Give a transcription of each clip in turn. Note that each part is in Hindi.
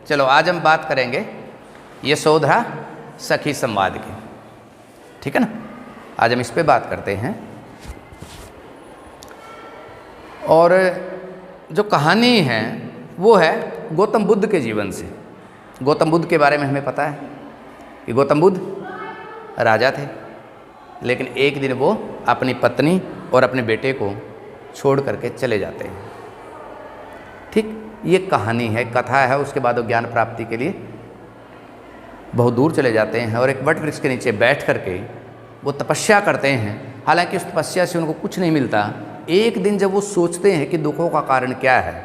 चलो आज हम बात करेंगे यशोधरा सखी संवाद की, ठीक है ना। आज हम इस पे बात करते हैं। और जो कहानी है वो है गौतम बुद्ध के जीवन से। गौतम बुद्ध के बारे में हमें पता है कि गौतम बुद्ध राजा थे, लेकिन एक दिन वो अपनी पत्नी और अपने बेटे को छोड़ करके चले जाते हैं। ठीक, ये कहानी है, कथा है। उसके बाद वो ज्ञान प्राप्ति के लिए बहुत दूर चले जाते हैं और एक वट वृक्ष के नीचे बैठ करके वो तपस्या करते हैं। हालांकि उस तपस्या से उनको कुछ नहीं मिलता। एक दिन जब वो सोचते हैं कि दुखों का कारण क्या है,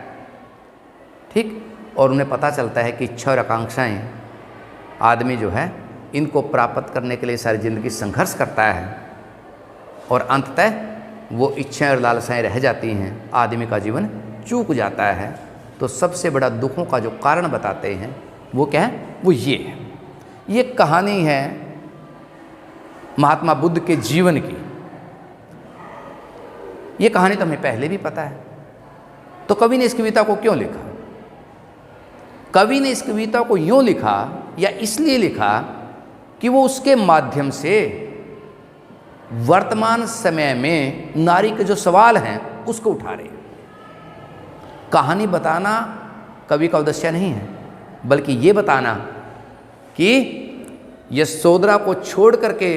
ठीक, और उन्हें पता चलता है कि इच्छा और आकांक्षाएं आदमी जो है इनको प्राप्त करने के लिए सारी ज़िंदगी संघर्ष करता है और अंततः वो इच्छाएं और लालसाएं रह जाती हैं, आदमी का जीवन चूक जाता है। तो सबसे बड़ा दुखों का जो कारण बताते हैं वो क्या है, वो ये है। ये कहानी है महात्मा बुद्ध के जीवन की। ये कहानी तो हमें पहले भी पता है, तो कवि ने इस कविता को क्यों लिखा? कवि ने इस कविता को यूँ लिखा या इसलिए लिखा कि वो उसके माध्यम से वर्तमान समय में नारी के जो सवाल हैं उसको उठा रहे हैं। कहानी बताना कवि का उद्देश्य नहीं है, बल्कि ये बताना कि यशोधरा को छोड़ करके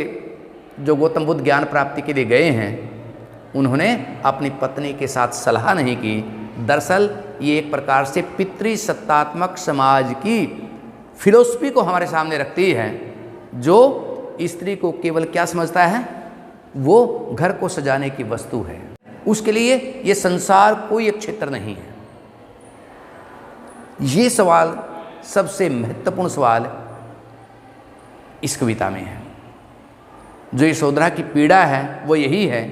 जो गौतम बुद्ध ज्ञान प्राप्ति के लिए गए हैं, उन्होंने अपनी पत्नी के साथ सलाह नहीं की। दरअसल ये एक प्रकार से पितृसत्तात्मक समाज की फिलॉसफी को हमारे सामने रखती है, जो स्त्री को केवल क्या समझता है, वो घर को सजाने की वस्तु है। उसके लिए ये संसार कोई एक क्षेत्र नहीं है। ये सवाल सबसे महत्वपूर्ण सवाल इस कविता में है। जो यशोधरा की पीड़ा है वो यही है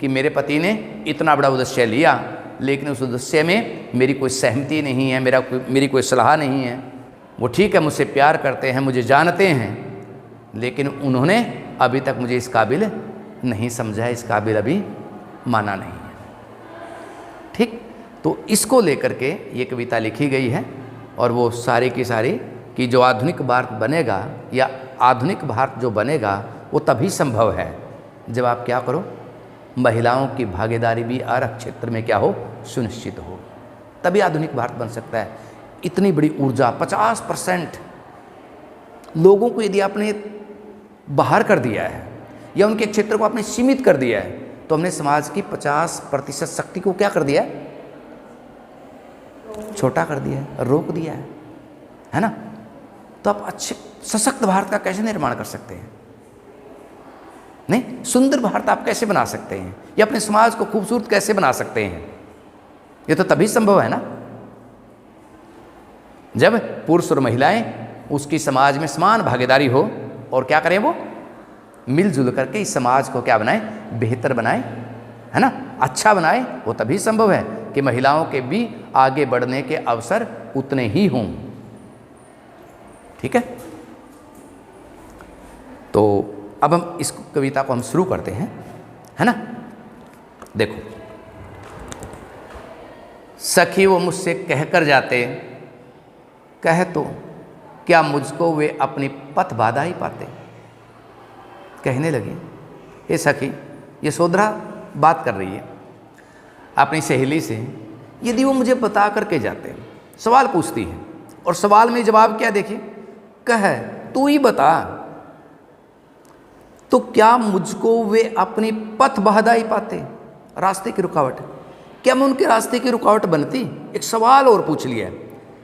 कि मेरे पति ने इतना बड़ा उद्देश्य लिया, लेकिन उस उद्देश्य में मेरी कोई सहमति नहीं है, मेरी कोई सलाह नहीं है। वो ठीक है, मुझसे प्यार करते हैं, मुझे जानते हैं, लेकिन उन्होंने अभी तक मुझे इस काबिल नहीं समझा है, इस काबिल अभी माना नहीं है। ठीक, तो इसको लेकर के ये कविता लिखी गई है। और वो सारी की सारी कि जो आधुनिक भारत बनेगा या आधुनिक भारत जो बनेगा वो तभी संभव है जब आप क्या करो, महिलाओं की भागीदारी भी आरक्षित क्षेत्र में क्या हो, सुनिश्चित हो। तभी आधुनिक भारत बन सकता है। इतनी बड़ी ऊर्जा 50% लोगों को यदि आपने बाहर कर दिया है या उनके क्षेत्र को आपने सीमित कर दिया है, तो हमने समाज की 50% शक्ति को क्या कर दिया है, छोटा कर दिया है, रोक दिया है ना। तो आप अच्छे सशक्त भारत का कैसे निर्माण कर सकते हैं? नहीं, सुंदर भारत आप कैसे बना सकते हैं, या अपने समाज को खूबसूरत कैसे बना सकते हैं? ये तो तभी संभव है ना जब पुरुष और महिलाएं उसकी समाज में समान भागीदारी हो और क्या करें, वो मिलजुल करके इस समाज को क्या बनाए, बेहतर बनाए, है ना, अच्छा बनाए। वो तभी संभव है कि महिलाओं के भी आगे बढ़ने के अवसर उतने ही हों। ठीक है, तो अब हम इस कविता को हम शुरू करते हैं, है ना। देखो, सखी वो मुझसे कहकर जाते, कह तो क्या मुझको वे अपनी पथ बाधा ही पाते। कहने लगे, ये सखी यशोधरा बात कर रही है अपनी सहेली से, यदि वो मुझे बता करके जाते, सवाल पूछती है और सवाल में जवाब क्या, देखिए, कह तू ही बता, तो क्या मुझको वे अपनी पथ बाधा ही पाते, रास्ते की रुकावट, क्या मैं उनके रास्ते की रुकावट बनती? एक सवाल और पूछ लिया,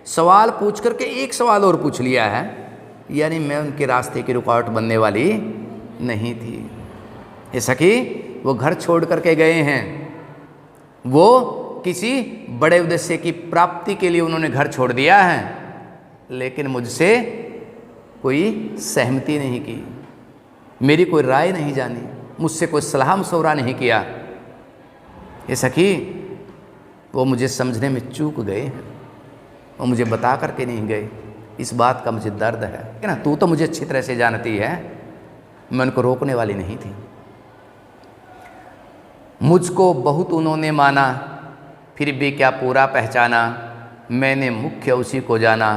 सवाल पूछ करके एक सवाल और पूछ लिया है, यानी मैं उनके रास्ते की रुकावट बनने वाली नहीं थी। ये सखी वो घर छोड़ करके गए हैं, वो किसी बड़े उद्देश्य की प्राप्ति के लिए उन्होंने घर छोड़ दिया है, लेकिन मुझसे कोई सहमति नहीं की, मेरी कोई राय नहीं जानी, मुझसे कोई सलाह मशवरा नहीं किया। ये सखी वो मुझे समझने में चूक गए हैं, वो मुझे बता करके नहीं गए। इस बात का मुझे दर्द है ना। तू तो मुझे अच्छी तरह से जानती है, मैं उनको रोकने वाली नहीं थी। मुझको बहुत उन्होंने माना, फिर भी क्या पूरा पहचाना, मैंने मुख्य उसी को जाना,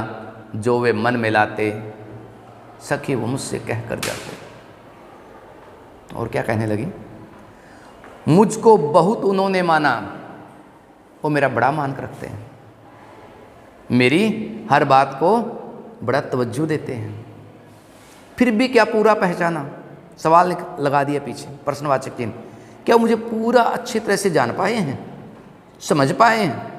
जो वे मन में लाते, सखी वो मुझसे कह कर जाते। और क्या कहने लगी? मुझको बहुत उन्होंने माना, वो मेरा बड़ा मान कर रखते हैं, मेरी हर बात को बड़ा तवज्जो देते हैं, फिर भी क्या पूरा पहचाना? सवाल लगा दिया पीछे, प्रश्नवाचक चिन्ह। क्या मुझे पूरा अच्छी तरह से जान पाए हैं, समझ पाए हैं?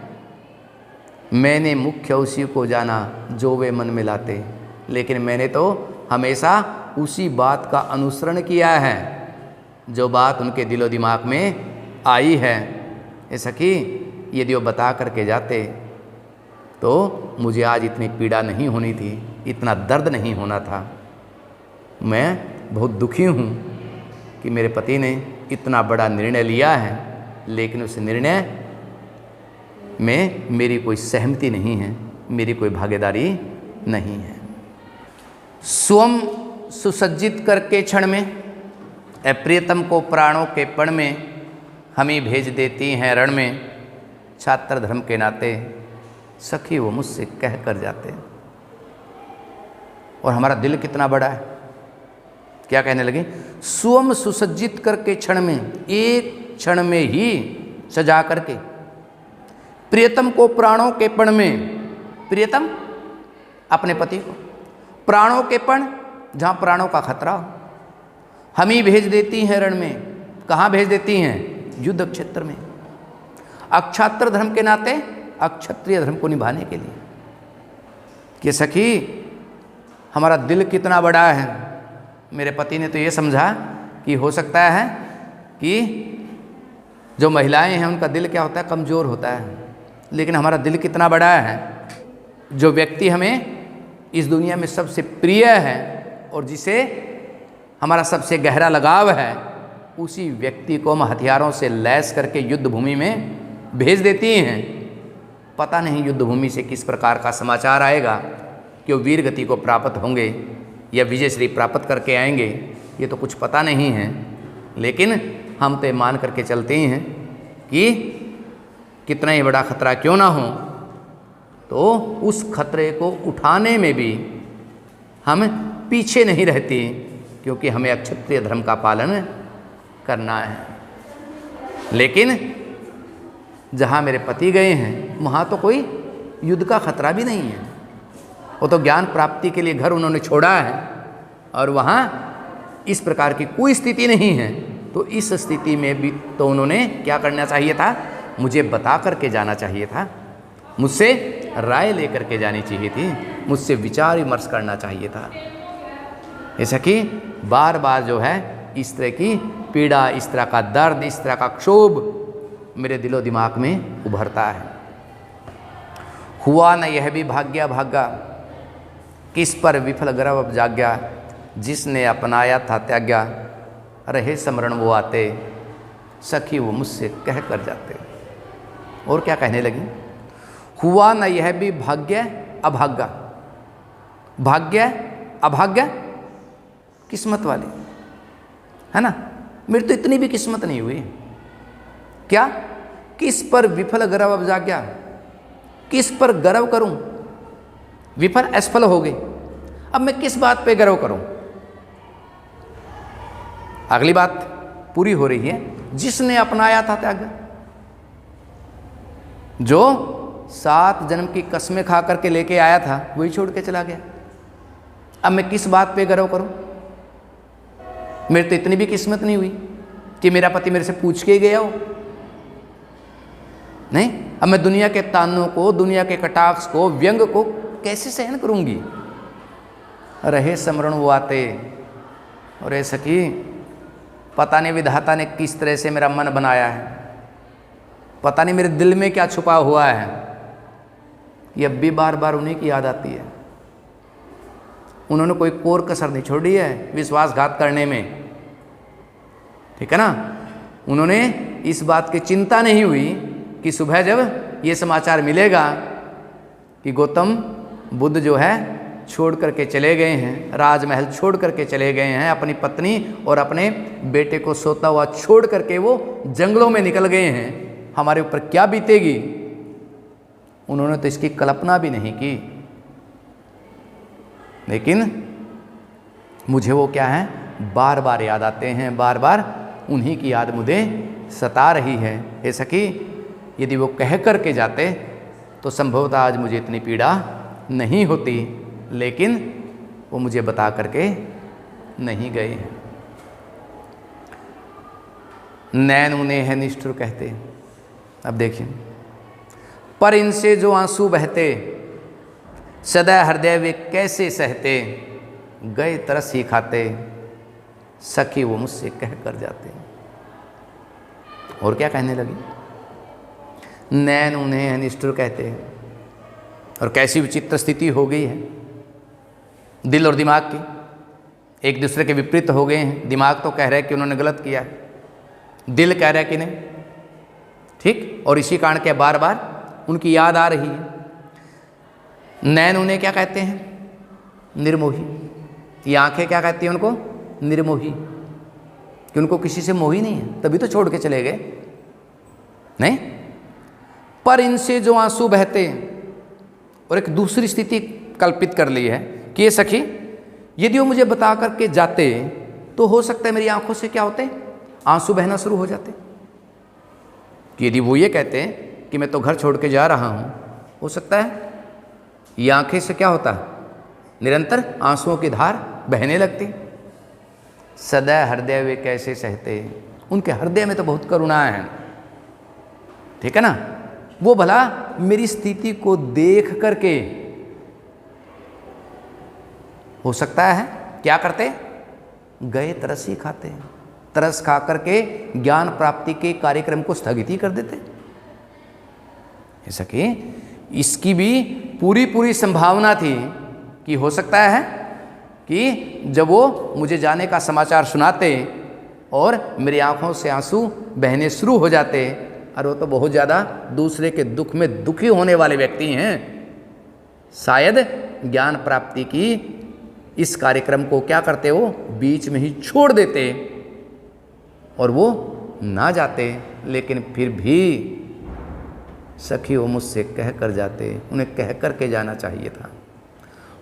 मैंने मुख्य उसी को जाना जो वे मन में लाते, लेकिन मैंने तो हमेशा उसी बात का अनुसरण किया है जो बात उनके दिलो दिमाग में आई है। ये सखी, यदि वो बता करके जाते तो मुझे आज इतनी पीड़ा नहीं होनी थी, इतना दर्द नहीं होना था। मैं बहुत दुखी हूँ कि मेरे पति ने इतना बड़ा निर्णय लिया है, लेकिन उस निर्णय में मेरी कोई सहमति नहीं है, मेरी कोई भागीदारी नहीं है। स्वयं सुसज्जित करके क्षण में प्रियतम को प्राणों के पण में हम ही भेज देती हैं रण में, छात्र धर्म के नाते सखी वो मुझसे कह कर जाते। और हमारा दिल कितना बड़ा है, क्या कहने लगे? स्वयं सुसज्जित करके क्षण में, एक क्षण में ही सजा करके, प्रियतम को प्राणों के पण में, प्रियतम अपने पति को, प्राणों के पण जहाँ प्राणों का खतरा हो, हम ही भेज देती हैं रण में। कहाँ भेज देती हैं? युद्ध क्षेत्र में, अक्षात्र धर्म के नाते अक्षत्रिय धर्म को निभाने के लिए। कि सखी हमारा दिल कितना बड़ा है। मेरे पति ने तो ये समझा कि हो सकता है कि जो महिलाएं हैं उनका दिल क्या होता है, कमज़ोर होता है, लेकिन हमारा दिल कितना बड़ा है। जो व्यक्ति हमें इस दुनिया में सबसे प्रिय है और जिसे हमारा सबसे गहरा लगाव है, उसी व्यक्ति को हम हथियारों से लैस करके युद्ध भूमि में भेज देती हैं। पता नहीं युद्ध भूमि से किस प्रकार का समाचार आएगा कि वो वीर गति को प्राप्त होंगे या विजय श्री प्राप्त करके आएंगे, ये तो कुछ पता नहीं है। लेकिन हम तो मान करके चलते हैं कि कितना ही बड़ा खतरा क्यों ना हो, तो उस खतरे को उठाने में भी हम पीछे नहीं रहते, क्योंकि हमें अक्षत्रिय धर्म का पालन करना है। लेकिन जहाँ मेरे पति गए हैं वहाँ तो कोई युद्ध का खतरा भी नहीं है। वो तो ज्ञान प्राप्ति के लिए घर उन्होंने छोड़ा है और वहाँ इस प्रकार की कोई स्थिति नहीं है। तो इस स्थिति में भी तो उन्होंने क्या करना चाहिए था? मुझे बता करके जाना चाहिए था, मुझसे राय लेकर के जानी चाहिए थी, मुझसे विचार विमर्श करना चाहिए था। ऐसा कि बार बार जो है इस तरह की पीड़ा, इस तरह का दर्द, इस तरह का क्षोभ मेरे दिलो दिमाग में उभरता है। हुआ न यह भी भाग्या भागा, किस पर विफल गर्व अब जाग्या, जिसने अपनाया था त्याग्या, रहे स्मरण वो आते, सखी वो मुझसे कह कर जाते। और क्या कहने लगी? हुआ न यह भी भाग्य अभाग्य, भाग्य अभाग्य किस्मत वाली है ना। मेरी तो इतनी भी किस्मत नहीं हुई। क्या? किस पर विफल गर्व अब जाग्या, किस पर गर्व करूं? विफल असफल हो गए, अब मैं किस बात पे गर्व करूं? अगली बात पूरी हो रही है, जिसने अपनाया था त्याग, जो 7 जन्म की कस्में खा करके लेके आया था वही छोड़ के चला गया। अब मैं किस बात पे गर्व करूं? मेरी तो इतनी भी किस्मत नहीं हुई कि मेरा पति मेरे से पूछ के ही गया हो। नहीं, अब मैं दुनिया के तानों को, दुनिया के कटाक्ष को, व्यंग को कैसे सहन करूंगी? रहे स्मरण वो आते। और ऐ सखी, पता नहीं विधाता ने किस तरह से मेरा मन बनाया है, पता नहीं मेरे दिल में क्या छुपा हुआ है, ये अब भी बार बार उन्हीं की याद आती है। उन्होंने कोई कोर कसर नहीं छोड़ी है विश्वासघात करने में, ठीक है ना। उन्होंने इस बात की चिंता नहीं हुई कि सुबह जब ये समाचार मिलेगा कि गौतम बुद्ध जो है छोड़ करके चले गए हैं, राजमहल छोड़ करके चले गए हैं, अपनी पत्नी और अपने बेटे को सोता हुआ छोड़ करके वो जंगलों में निकल गए हैं, हमारे ऊपर क्या बीतेगी। उन्होंने तो इसकी कल्पना भी नहीं की। लेकिन मुझे वो क्या है, बार बार याद आते हैं, बार बार उन्हीं की याद मुझे सता रही है। हे सखी, यदि वो कह कर के जाते तो संभवतः आज मुझे इतनी पीड़ा नहीं होती, लेकिन वो मुझे बता करके नहीं गए हैं। नैन उन्हें है निष्ठुर कहते। अब देखिए, पर इनसे जो आंसू बहते, सदा हृदय वे कैसे सहते, गए तरस ही खाते, सखी वो मुझसे कह कर जाते। और क्या कहने लगी, नैन उन्हें है निष्ठुर कहते। और कैसी विचित्र स्थिति हो गई है, दिल और दिमाग की एक दूसरे के विपरीत हो गए हैं। दिमाग तो कह रहा है कि उन्होंने गलत किया, दिल कह रहा है कि नहीं, ठीक। और इसी कारण के बार बार उनकी याद आ रही है। नैन उन्हें क्या कहते हैं, निर्मोही। ये आंखें क्या कहती हैं उनको, निर्मोही, कि उनको किसी से मोही नहीं है, तभी तो छोड़ के चले गए, नहीं। पर इनसे जो आंसू बहते, और एक दूसरी स्थिति कल्पित कर ली है कि ये सखी, यदि वो मुझे बता करके जाते तो हो सकता है मेरी आंखों से क्या होते, आंसू बहना शुरू हो जाते। कि यदि वो ये कहते हैं कि मैं तो घर छोड़ के जा रहा हूँ, हो सकता है ये आंखें से क्या होता, निरंतर आंसुओं की धार बहने लगती। सदा हृदय वे कैसे सहते, उनके हृदय में तो बहुत करुणा है, ठीक है ना। वो भला मेरी स्थिति को देख करके हो सकता है क्या करते, गए तरस ही खाते, तरस खा करके ज्ञान प्राप्ति के कार्यक्रम को स्थगित ही कर देते। ऐसा कि इसकी भी पूरी संभावना थी कि हो सकता है कि जब वो मुझे जाने का समाचार सुनाते और मेरी आंखों से आंसू बहने शुरू हो जाते, और वो तो बहुत ज़्यादा दूसरे के दुख में दुखी होने वाले व्यक्ति हैं, शायद ज्ञान प्राप्ति की इस कार्यक्रम को क्या करते, वो बीच में ही छोड़ देते और वो ना जाते। लेकिन फिर भी सखी वो मुझसे कह कर जाते, उन्हें कह कर के जाना चाहिए था,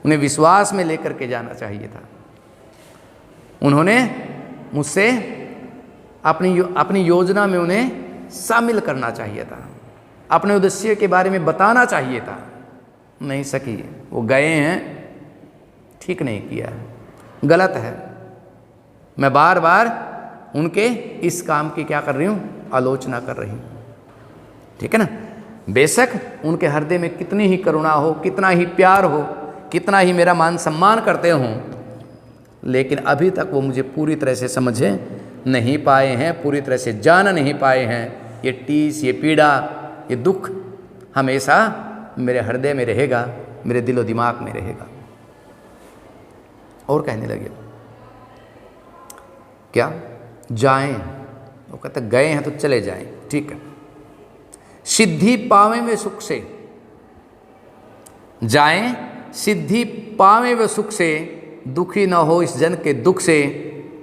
उन्हें विश्वास में लेकर के जाना चाहिए था। उन्होंने मुझसे अपनी योजना में उन्हें शामिल करना चाहिए था, अपने उद्देश्य के बारे में बताना चाहिए था। नहीं सकी, वो गए हैं, ठीक नहीं किया है, गलत है। मैं बार बार उनके इस काम की क्या कर रही हूँ, आलोचना कर रही हूँ, ठीक है ना। बेशक उनके हृदय में कितनी ही करुणा हो, कितना ही प्यार हो, कितना ही मेरा मान सम्मान करते हों, लेकिन अभी तक वो मुझे पूरी तरह से समझ नहीं पाए हैं, पूरी तरह से जान नहीं पाए हैं। ये टीस, ये पीड़ा, ये दुख हमेशा मेरे हृदय में रहेगा, मेरे दिलो दिमाग में रहेगा। और कहने लगे, क्या जाएं, वो कहते गए हैं तो चले जाएं, ठीक है। सिद्धि पावे वे सुख से, जाएं सिद्धि पावे वे सुख से, दुखी न हो इस जन के दुख से,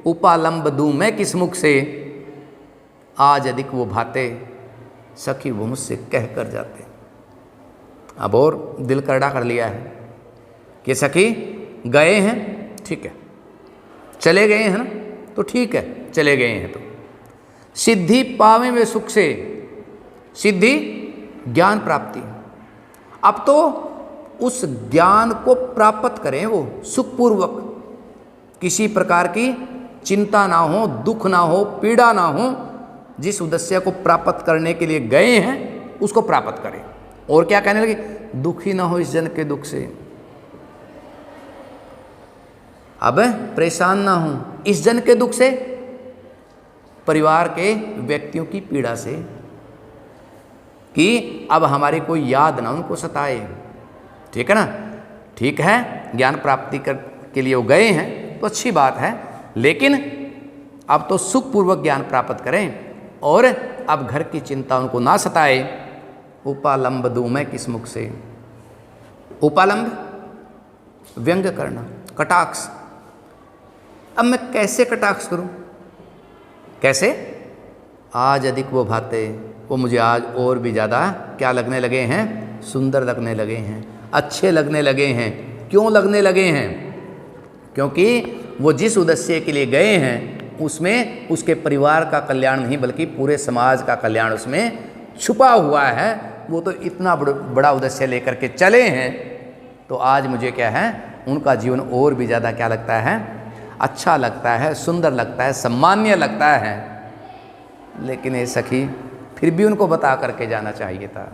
उपालंब दूं मैं किस मुख से, आज अधिक वो भाते, सखी वो मुझसे कह कर जाते। अब और दिल करड़ा कर लिया है कि सखी गए हैं, ठीक है, चले गए हैं ना, तो ठीक है, चले गए हैं तो सिद्धि पावे वे सुख से, सिद्धि ज्ञान प्राप्ति। अब तो उस ज्ञान को प्राप्त करें वो सुखपूर्वक, किसी प्रकार की चिंता ना हो, दुख ना हो, पीड़ा ना हो। जिस उद्देश्य को प्राप्त करने के लिए गए हैं उसको प्राप्त करें। और क्या कहने लगे, दुखी ना हो इस जन के दुख से, अब परेशान ना हो इस जन के दुख से, परिवार के व्यक्तियों की पीड़ा से, कि अब हमारी कोई याद ना उनको सताए, ठीक है ना। ठीक है, ज्ञान प्राप्ति के लिए वो गए हैं तो अच्छी बात है, लेकिन अब तो सुखपूर्वक ज्ञान प्राप्त करें और अब घर की चिंता उनको ना सताए। उपालंब दूं मैं किस मुख से, उपालंब व्यंग करना, कटाक्ष। अब मैं कैसे कटाक्ष करूं, कैसे, आज अधिक वो भाते, वो मुझे आज और भी ज़्यादा क्या लगने लगे हैं, सुंदर लगने लगे हैं, अच्छे लगने लगे हैं। क्यों लगने लगे हैं, क्योंकि वो जिस उद्देश्य के लिए गए हैं उसमें उसके परिवार का कल्याण नहीं बल्कि पूरे समाज का कल्याण उसमें छुपा हुआ है। वो तो इतना बड़ा उद्देश्य लेकर के चले हैं, तो आज मुझे क्या है उनका जीवन और भी ज़्यादा क्या लगता है, अच्छा लगता है, सुंदर लगता है, सम्मान्य लगता है। लेकिन ये सखी फिर भी उनको बता करके जाना चाहिए था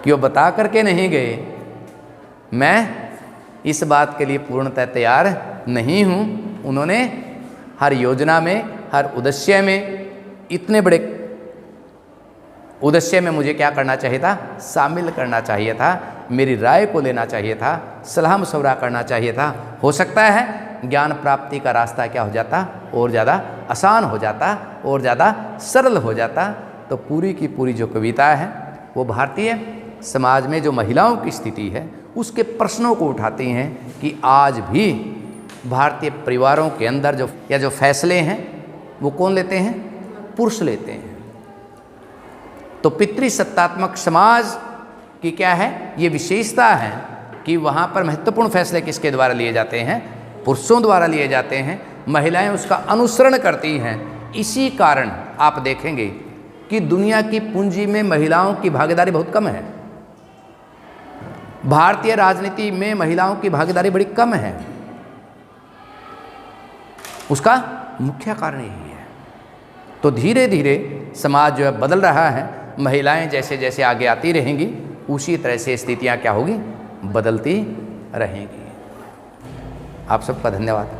कि वो बता करके नहीं गए। मैं इस बात के लिए पूर्णतः तैयार नहीं हूँ। उन्होंने हर योजना में, हर उद्देश्य में, इतने बड़े उद्देश्य में मुझे क्या करना चाहिए था, शामिल करना चाहिए था, मेरी राय को लेना चाहिए था, सलाह मशवरा करना चाहिए था। हो सकता है ज्ञान प्राप्ति का रास्ता क्या हो जाता, और ज़्यादा आसान हो जाता, और ज़्यादा सरल हो जाता। तो पूरी की पूरी जो कविता है वो भारतीय समाज में जो महिलाओं की स्थिति है उसके प्रश्नों को उठाती हैं कि आज भी भारतीय परिवारों के अंदर जो फैसले हैं वो कौन लेते हैं, पुरुष लेते हैं। तो पितृसत्तात्मक समाज की क्या है ये विशेषता है कि वहाँ पर महत्वपूर्ण फैसले किसके द्वारा लिए जाते हैं, पुरुषों द्वारा लिए जाते हैं। महिलाएं उसका अनुसरण करती हैं। इसी कारण आप देखेंगे कि दुनिया की पूंजी में महिलाओं की भागीदारी बहुत कम है। भारतीय राजनीति में महिलाओं की भागीदारी बड़ी कम है। उसका मुख्य कारण यही है। तो धीरे धीरे समाज जो है बदल रहा है। महिलाएं जैसे जैसे आगे आती रहेंगी उसी तरह से स्थितियां क्या होगी, बदलती रहेंगी। आप सबका धन्यवाद।